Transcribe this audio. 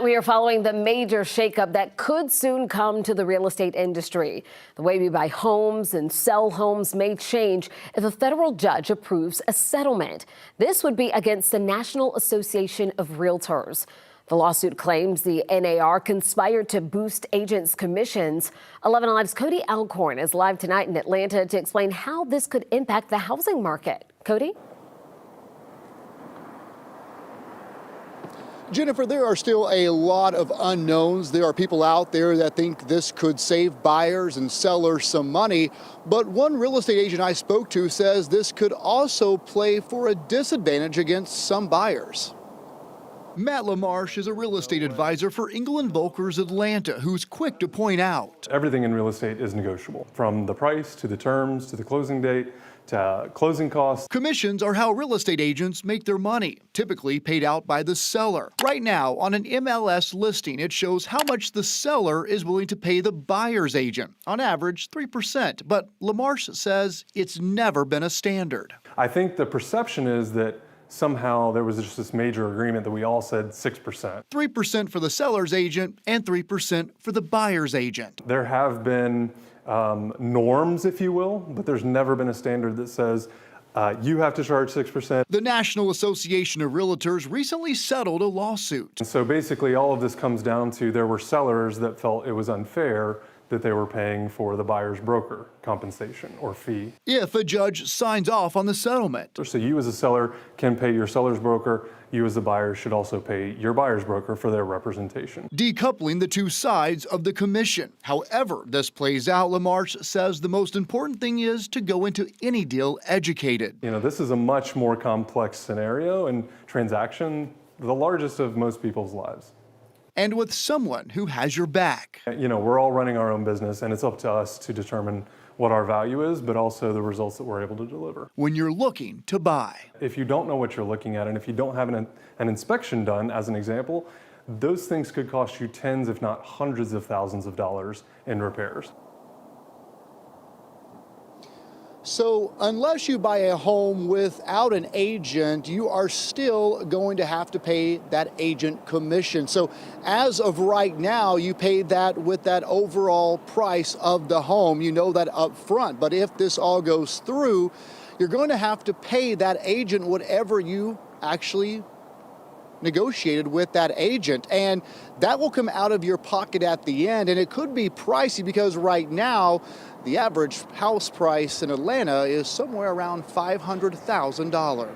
We are following the major shakeup that could soon come to the real estate industry. The way we buy homes and sell homes may change if a federal judge approves a settlement. This would be against the National Association of Realtors. The lawsuit claims the NAR conspired to boost agents' commissions. 11 Alive's Cody Alcorn is live tonight in Atlanta to explain how this could impact the housing market. Cody? Jennifer, there are still a lot of unknowns. There are people out there that think this could save buyers and sellers some money. But one real estate agent I spoke to says this could also play for a disadvantage against some buyers. Matt LaMarche is a real estate advisor for England Volkers Atlanta, who's quick to point out everything in real estate is negotiable, from the price to the terms to the closing date to closing costs. Commissions are how real estate agents make their money, typically paid out by the seller. Right now, on an MLS listing, it shows how much the seller is willing to pay the buyer's agent, on average 3%. But LaMarche says it's never been a standard. I think the perception is that somehow there was just this major agreement that we all said 6%. 3% for the seller's agent and 3% for the buyer's agent. There have been norms, if you will, but there's never been a standard that says you have to charge 6%. The National Association of Realtors recently settled a lawsuit. And so basically all of this comes down to there were sellers that felt it was unfair that they were paying for the buyer's broker compensation or fee. If a judge signs off on the settlement. So you as a seller can pay your seller's broker. You as a buyer should also pay your buyer's broker for their representation. Decoupling the two sides of the commission. However this plays out, LaMarche says the most important thing is to go into any deal educated. You know, this is a much more complex scenario and transaction, the largest of most people's lives. And with someone who has your back. You know, we're all running our own business, and it's up to us to determine what our value is, but also the results that we're able to deliver. When you're looking to buy. If you don't know what you're looking at, and if you don't have an inspection done, as an example, those things could cost you tens, if not hundreds of thousands of dollars in repairs. So unless you buy a home without an agent, you are still going to have to pay that agent commission. So as of right now, you pay that with that overall price of the home. You know that up front. But if this all goes through, you're going to have to pay that agent whatever you actually negotiated with that agent, and that will come out of your pocket at the end. And it could be pricey because right now the average house price in Atlanta is somewhere around $500,000.